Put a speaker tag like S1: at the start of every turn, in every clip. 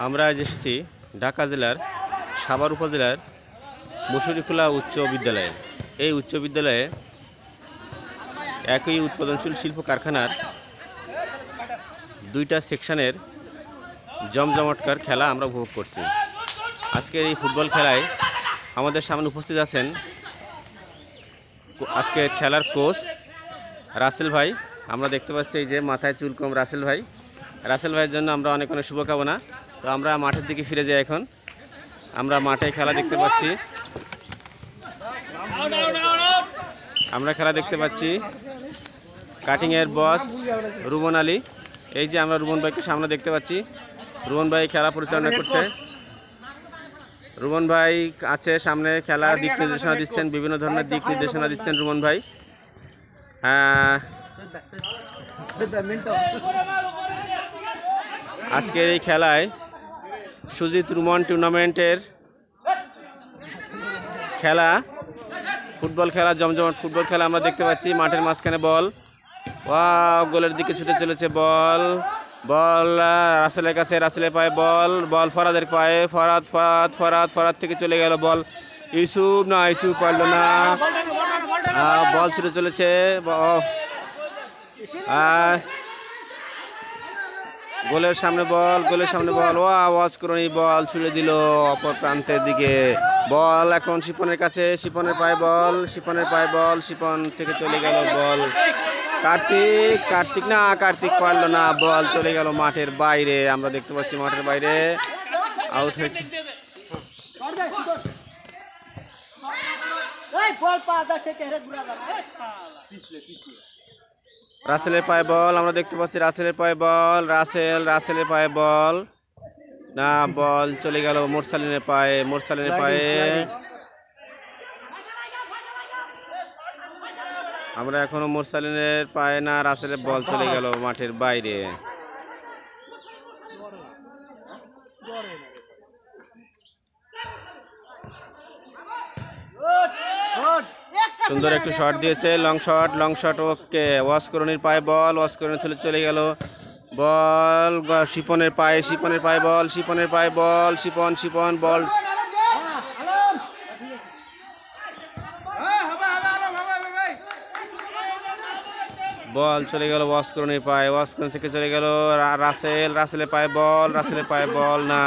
S1: আমরা আজ এসেছি ঢাকা জেলার সাভার উপজেলার মুসুরিখোলা উচ্চ বিদ্যালয়ে। এই উচ্চ বিদ্যালয়ে একই উৎপাদনশীল শিল্প কারখানার দুইটা সেকশনের জমজমাটকার খেলা আমরা উপভোগ করছি। আজকের এই ফুটবল খেলায় আমাদের সামনে উপস্থিত আছেন আজকের খেলার কোচ রাসেল ভাই। আমরা দেখতে পাচ্ছি এই যে মাথায় চুল কম রাসেল ভাইয়ের জন্য আমরা অনেক অনেক শুভকামনা। তো আমরা মাঠের দিকে ফিরে যাই। এখন আমরা মাঠে খেলা দেখতে পাচ্ছি, কাটিংয়ের বস রুমন আলী। এই যে আমরা রুমন ভাইকে সামনে দেখতে পাচ্ছি, রুমন ভাই খেলা পরিচালনা করছে। রুমন ভাই আছে সামনে, খেলা দিক নির্দেশনা দিচ্ছেন, বিভিন্ন ধরনের দিক নির্দেশনা দিচ্ছেন রুমন ভাই। হ্যাঁ, আজকের এই খেলায় সুজিত রুমন টুর্নামেন্টের খেলা, ফুটবল খেলা, জমজমাট ফুটবল খেলা আমরা দেখতে পাচ্ছি। মাঠের মাঝখানে বল, গোলের দিকে ছুটে চলেছে বল রাসেলের কাছে, রাসেলের পায়ে বল ফরাদের পায়ে, ফরাদ থেকে চলে গেল বল ইউসুফ পারল না, বল ছুটে চলেছে, গোলের সামনে বল ওয়াজ করনি, বল ছুড়ে দিল অপর প্রান্তের দিকে। বল এখন শিপনের কাছে, শিপনের পায়ে বল, শিপন থেকে চলে গেল বল কার্তিক পারলো না, বল চলে গেল মাঠের বাইরে। আমরা দেখতে পাচ্ছি মাঠের বাইরে আউট হয়েছে। রাসেলের পায়ে বল, আমরা দেখতে পাচ্ছি রাসেলের পায়ে বল, রাসেলের পায়ে বল না, বল চলে গেল মোরসালিনের পায়ে। আমরা এখনো মোরসালিনের পায়ে না, রাসেলের বল চলে গেল মাঠের বাইরে। সুন্দর একটু শট দিয়েছে, লং শট ওকে। ওয়াসকরণীর পায়ে বল, ওয়াসকরণী চলে গেল বল শিপনের পায়ে বল, শিপন বল চলে গেল ওয়াসকরণীর পায়ে, ওয়াসকরণী থেকে চলে গেল রাসেলের পায়ে বল না,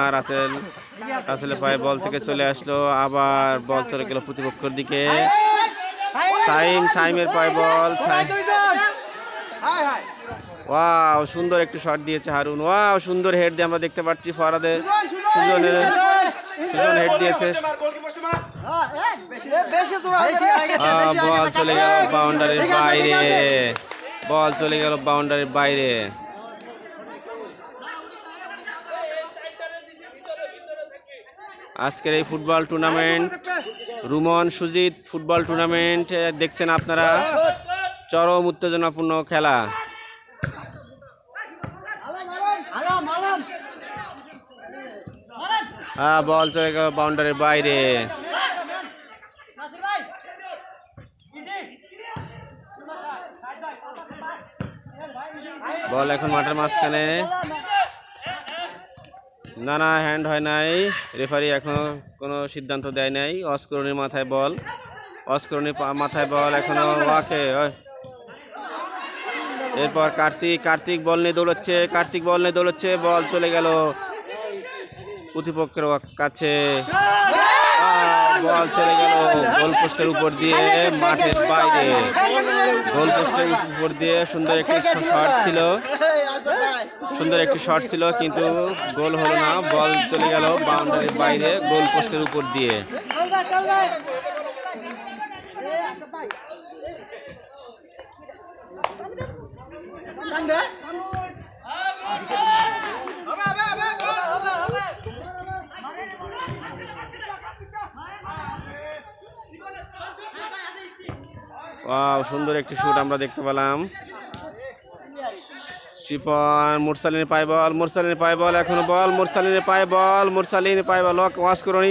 S1: রাসেলের পায়ে বল থেকে চলে আসলো, আবার বল চলে গেল প্রতিপক্ষের দিকে। সাইমের পায়ে বল, সুন্দর একটু শট দিয়েছে হারুন। সুন্দর হেড দিয়ে আমরা দেখতে পাচ্ছি ফরাদে, সুজন হেড দিয়েছে, বল চলে গেল বাউন্ডারির বাইরে। আজকের এই football tournament, Rumon Sujit football tournament দেখছেন আপনারা, চরম উত্তেজনাপূর্ণ খেলা। বল চলে গেল বাউন্ডারির বাইরে। বল এখন মাঠের মাঝখানে, না হ্যান্ড হয় নাই, রেফারি এখনো কোনো সিদ্ধান্ত দেয় নাই। অস্করণীর মাথায় বল, এখনো ওয়াকে। এরপর কার্তিক বল নিয়ে দৌড়চ্ছে, বল চলে গেল প্রতিপক্ষের কাছে, বল চলে গেল গোলপোস্টের উপর দিয়ে মাঠের বাইরে। গোলপোস্টের উপর দিয়ে সুন্দর একটি শট ছিল, কিন্তু গোল হলো না, বল চলে গেল বাউন্ডারির বাইরে গোলপোস্টের উপর দিয়ে। সুন্দর একটি শুট আমরা দেখতে পেলাম। শিপন মুরসালিনের পায়ে বল, এখনো বল মুরসালিনের পায়ে বল, ওয়াসকরণী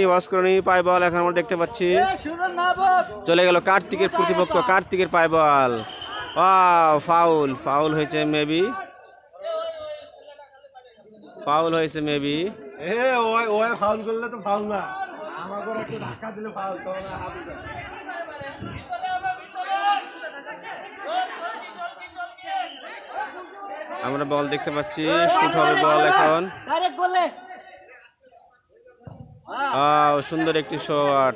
S1: পায়ে বল এখন আমরা দেখতে পাচ্ছি। চলে গেল কার্তিকের প্রতিপক্ষ, কার্তিকের পায়ে বল, ফাউল হয়েছে মেবি। ফাউল হয়েছে মেবি।
S2: ফাউল করলে তো ফাউল না, আমাকে একটু ধাক্কা দিলে ফাউল।
S1: আমরা বল দেখতে পাচ্ছি, শুট হবে বল এখন। সুন্দর একটি শট।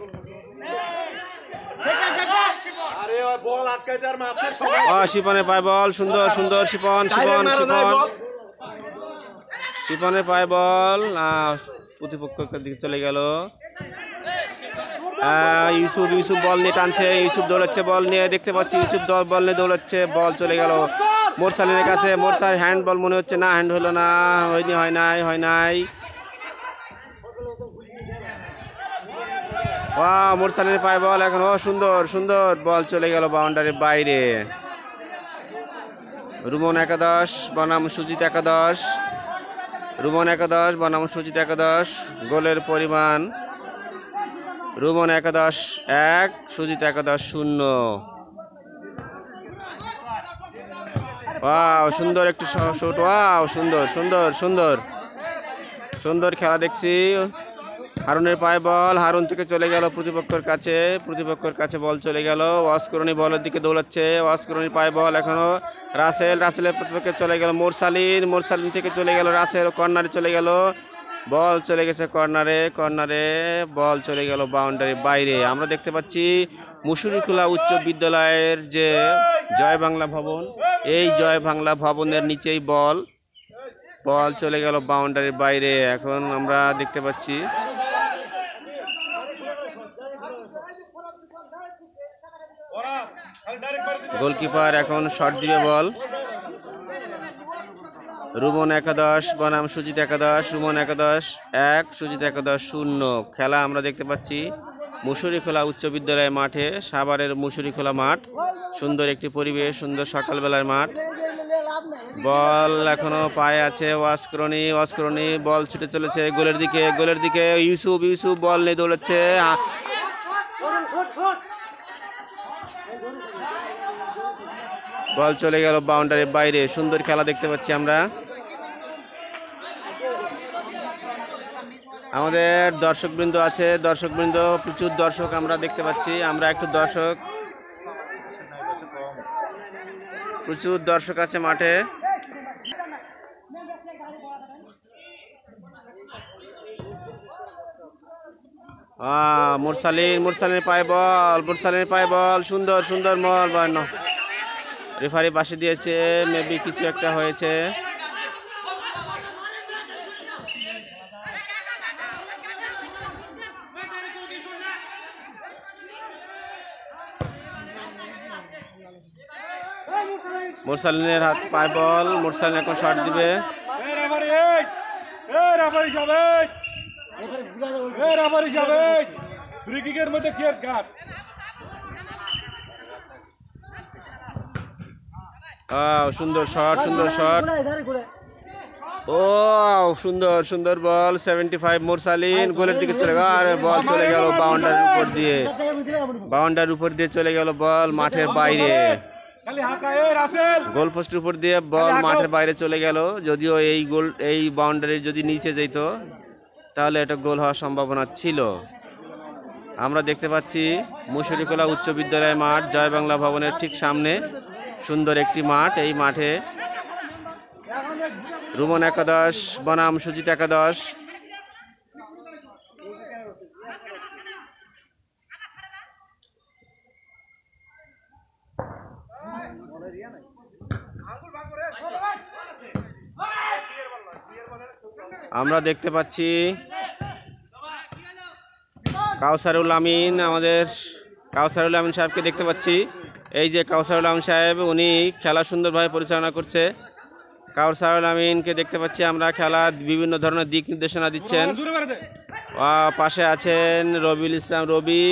S1: শিপনের পায় বল, সুন্দর সুন্দর শিপন, শিপন শিপন শিপনের পায় বল, প্রতিপক্ষের দিকে চলে গেল। ইউসুফ, ইউসুফ বল নিয়ে টানছে, ইউসুফ দৌড়াচ্ছে বল নিয়ে, দেখতে পাচ্ছি ইউসুফ বল নিয়ে দৌড়াচ্ছে, বল চলে গেল মোরসালিনের কাছে। মোরসাল হ্যান্ড বল মনে হচ্ছে, না হ্যান্ড হলো না, হয়নি, হয় নাই। মোরসালিনের পায় বল এখন, সুন্দর সুন্দর বল চলে গেল বাউন্ডারির বাইরে। রুমন একাদশ বনাম সুজিত একাদশ, রুমন একাদশ বনাম সুজিত একাদশ। গোলের পরিমাণ রুমন একাদশ 1, সুজিত একাদশ 0। সুন্দর একটি শট, সুন্দর সুন্দর সুন্দর সুন্দর খেলা দেখছি। হারুনের পায়ে বল, হারুন থেকে চলে গেল প্রতিপক্ষের কাছে বল চলে গেল। ওয়াসকরণী বলের দিকে দৌড়াচ্ছে, ওয়াসকরণীর পায়ে বল এখনো। রাসেলের প্রতিপক্ষে চলে গেল মোরসালিন থেকে চলে গেল রাসেল, কর্নারে চলে গেল, বল চলে গেছে কর্নারে বল চলে গেল বাউন্ডারির বাইরে। আমরা দেখতে পাচ্ছি মুসুরিখোলা উচ্চ বিদ্যালয়ের যে জয় বাংলা ভবন, এই জয় বাংলা ভবনের নিচেই বল চলে গেল বাউন্ডারির বাইরে। এখন আমরা দেখতে পাচ্ছি গোলকিপার এখন শট দিবে বল। রুমন একাদশ বনাম সুজিত একাদশ, রুমন একাদশ 1, সুজিত একাদশ 0। খেলা আমরা দেখতে পাচ্ছি মুসুরিখোলা উচ্চ বিদ্যালয় মাঠে, সাভারের মুসুরিখোলা মাঠ। সুন্দর একটি পরিবেশ, সুন্দর সকালবেলার মাঠ। বল এখনো পায়ে আছে ওয়াসকরণী বল ছুটে চলেছে গোলের দিকে। ইউসুফ বল নিয়ে দৌড়াচ্ছে, বল চলে গেল বাউন্ডারির বাইরে। সুন্দর খেলা দেখতে পাচ্ছি আমরা। আমাদের দর্শকবৃন্দ আছে, প্রচুর দর্শক আমরা দেখতে পাচ্ছি। আমরা একটু প্রচুর দর্শক আছে মাঠে। মোরসালিনের পায়ে বল, সুন্দর সুন্দর বল। রেফারি বাসি দিয়েছে, মেবি কিছু একটা হয়েছে। মোরসালিনের হাত পায় বল, মোরসালিন এখন শট দিবে। সুন্দর শট সুন্দর বল। 75 মোরসালিন গোলের দিকে চলে গেল, আর বল চলে গেল বাউন্ডারির উপর দিয়ে চলে গেল বল মাঠের বাইরে। গোল পোস্টের উপর দিয়ে বল মাঠের বাইরে চলে গেল। যদিও এই বাউন্ডারির যদি নিচে যেত তাহলে এটা গোল হওয়ার সম্ভাবনা ছিল। আমরা দেখতে পাচ্ছি মুসুরিখোলা উচ্চ বিদ্যালয় মাঠ, জয় বাংলা ভবনের ঠিক সামনে সুন্দর একটি মাঠ। এই মাঠে রুমন একাদশ বনাম সুজিত একাদশ। আমরা দেখতে পাচ্ছি কাউসারুল আমিন সাহেবকে দেখতে পাচ্ছি। এই যে কাউসারুল আমিন সাহেব, উনি খেলা সুন্দরভাবে পরিচালনা করছে। কাউসারুল আমিনকে দেখতে পাচ্ছি আমরা, খেলা বিভিন্ন ধরনের দিক নির্দেশনা দিচ্ছেন। পাশে আছেন রবিউল ইসলাম রবি,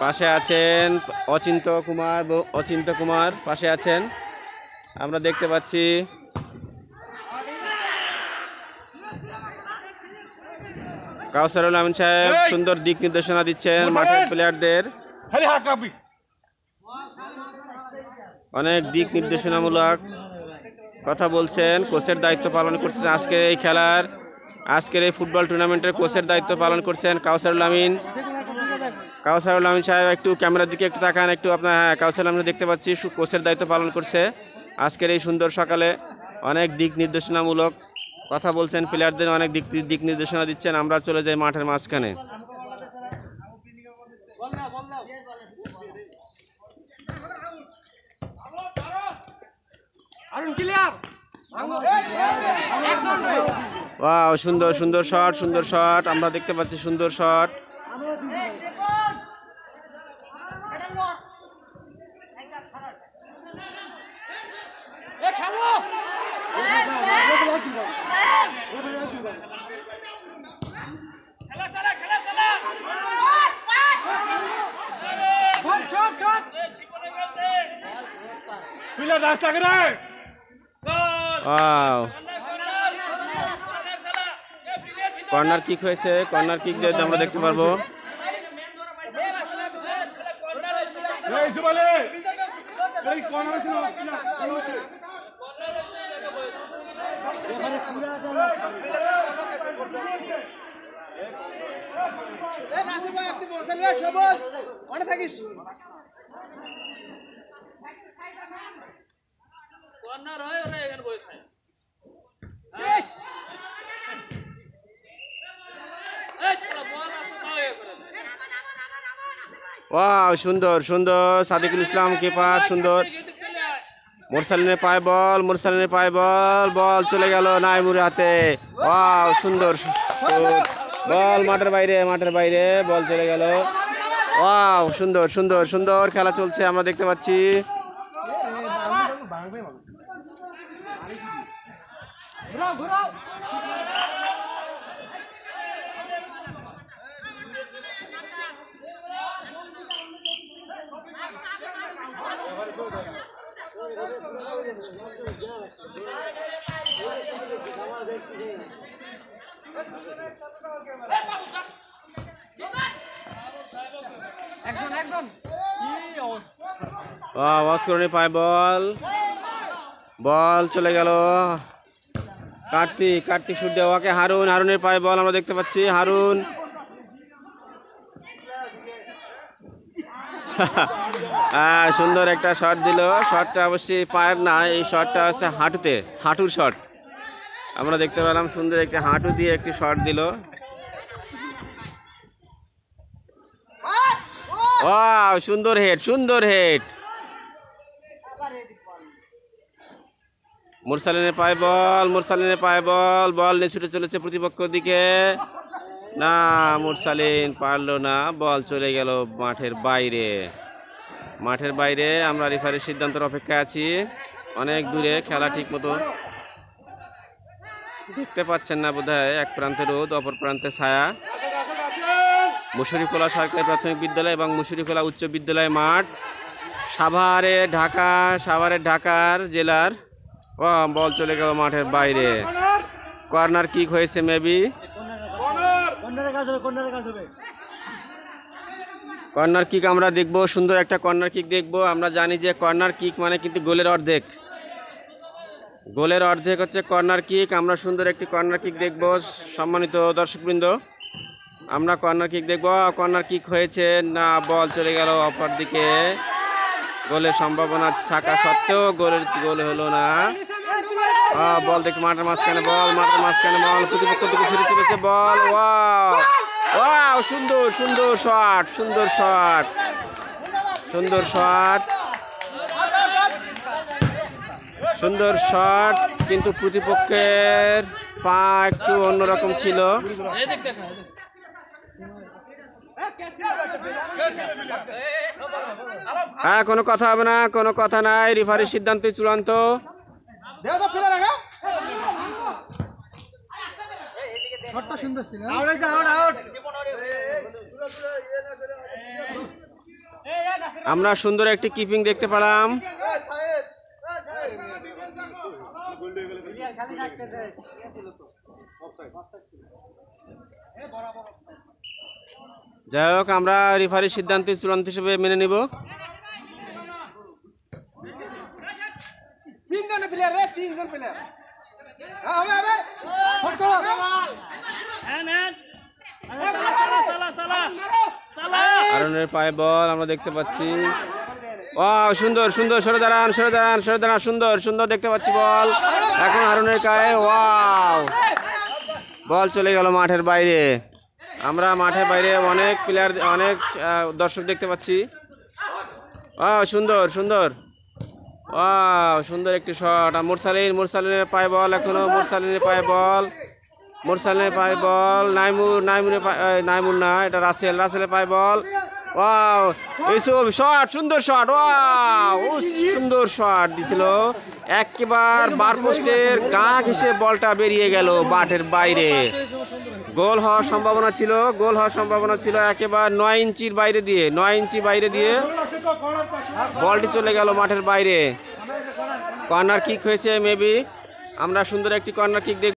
S1: পাশে আছেন অচিন্ত কুমার পাশে আছেন। আমরা দেখতে পাচ্ছি কাউসারুল আমিন সাহেব সুন্দর দিক নির্দেশনা দিচ্ছেন মাঠের প্লেয়ারদের। অনেক দিক নির্দেশনামূলক কথা বলছেন, কোচের দায়িত্ব পালন করছেন আজকের এই ফুটবল টুর্নামেন্টের কোচের দায়িত্ব পালন করছেন কাউসারুল আমিন। কাউসারুল আমিন সাহেব একটু ক্যামেরার দিকে একটু তাকান, একটু আপনার, হ্যাঁ, কাউসারুল আমিন দেখতে পাচ্ছি কোচের দায়িত্ব পালন করছে আজকের এই সুন্দর সকালে। অনেক দিক নির্দেশনামূলক কথা বলছেন, প্লেয়ারদের অনেক দিক নির্দেশনা দিচ্ছেন। আমরা চলে যাই মাঠের মাঝখানে। ওয়াও, সুন্দর সুন্দর শট আমরা দেখতে পাচ্ছি, সুন্দর শট। কর্নার কিক হয়েছে, কর্নার কিক দিয়ে আমরা দেখতে পারবো। ওয়াও, সুন্দর সুন্দর সাদিকুল ইসলাম কিপার, সুন্দর। মোরসালিনের পায়ে বল, বল চলে গেল নাইমুরের হাতে। ওয়াও, সুন্দর বল, মাঠের বাইরে বল চলে গেল। ওয়াও, সুন্দর সুন্দর সুন্দর খেলা চলছে আমরা দেখতে পাচ্ছি। অস্করণের পায়ে বল চলে গেল। কার্তিক শুট দেওয়া, ওকে হারুনের পায়ে বল আমরা দেখতে পাচ্ছি। হারুন সুন্দর একটা শট দিল। শটটা অবশ্যই পায়ের না, এই শটটা হচ্ছে হাঁটুর শট আমরা দেখতে পেলাম। সুন্দর একটা হাঁটু দিয়ে একটি শট দিল। ওয়াও, সুন্দর হেড। মুরসালিনের পায়ে বল নিয়ে ছুটে চলেছে প্রতিপক্ষ দিকে। না, মুরসালিন পারলো না, বল চলে গেল মাঠের বাইরে। আমরা রেফারির সিদ্ধান্তের অপেক্ষায় আছি। অনেক দূরে খেলা, ঠিক মতো দেখতে পাচ্ছেন না বোধহয়। এক প্রান্তে রোদ, অপর প্রান্তে ছায়া। মুসুরিখোলা সরকারি প্রাথমিক বিদ্যালয় এবং মুসুরিখোলা উচ্চ বিদ্যালয় মাঠ, সাভারের ঢাকার জেলার। বল চলে গেল মাঠের বাইরে। কর্নার কিক হয়েছে মেবি। কর্নার কিক আমরা দেখব, সুন্দর একটা কর্নার কিক দেখব। আমরা জানি যে কর্নার কিক মানে কিন্তু গোলের অর্ধেক হচ্ছে কর্নার কিক। আমরা সুন্দর একটি কর্নার কিক দেখব সম্মানিত দর্শকবৃন্দ। আমরা কর্নার কিক দেখব। কর্নার কিক হয়েছে না, বল চলে গেল অপর দিকে। গোলের সম্ভাবনা থাকা সত্ত্বেও গোল হলো না। বল দেখতে মাঠের মাঝখানে বল প্রতিপক্ষ দিকে ছুটে চলেছে বল। ওয়াও, সুন্দর শট, কিন্তু প্রতিপক্ষের পা একটু অন্যরকম ছিল। হ্যাঁ, কোনো কথা হবে না, কোনো কথা নাই, রেফারির সিদ্ধান্ত চূড়ান্ত। আমরা সুন্দর একটি কিপিং দেখতে পেলাম। যাই হোক, আমরা রেফারির সিদ্ধান্ত চূড়ান্ত হিসেবে মেনে নিব।
S2: প্লেয়ার রে, 3 জন প্লেয়ার। হবে হবে। ফট করো।
S1: আরনের পায়ে বল আমরা দেখতে পাচ্ছি। ওয়াও সুন্দর সুন্দর, সরে দাঁড়ান সরে দাঁড়ান সরে দাঁড়ান, সুন্দর সুন্দর দেখতে পাচ্ছি বল এখন আরনের গায়ে। ওয়াও বল চলে গেল মাঠের বাইরে। আমরা মাঠের বাইরে অনেক প্লেয়ার, অনেক দর্শক দেখতে পাচ্ছি। ওয়াও সুন্দর সুন্দর, ওয়াও সুন্দর একটি শট। মুরসালিনের পায়ে বল, এখনো মুরসালিনের পায়ে বল, মুরসালিনের পায়ে বল, নাইমুর না, এটা রাসেলের পায়ে বল। ওয়াও ইউসুফ শট, সুন্দর শট, ওয়াও সুন্দর শট দিছিল একেবারে বার পোস্টের গা ঘেঁষে বলটা বেরিয়ে গেল মাঠের বাইরে। গোল হওয়ার সম্ভাবনা ছিল একেবারে 9 ইঞ্চির বাইরে দিয়ে, 9 ইঞ্চি বাইরে দিয়ে বলটি চলে গেল মাঠের বাইরে। কর্নার কিক হয়েছে মেবি, আমরা সুন্দর একটি কর্নার কিক দেখব।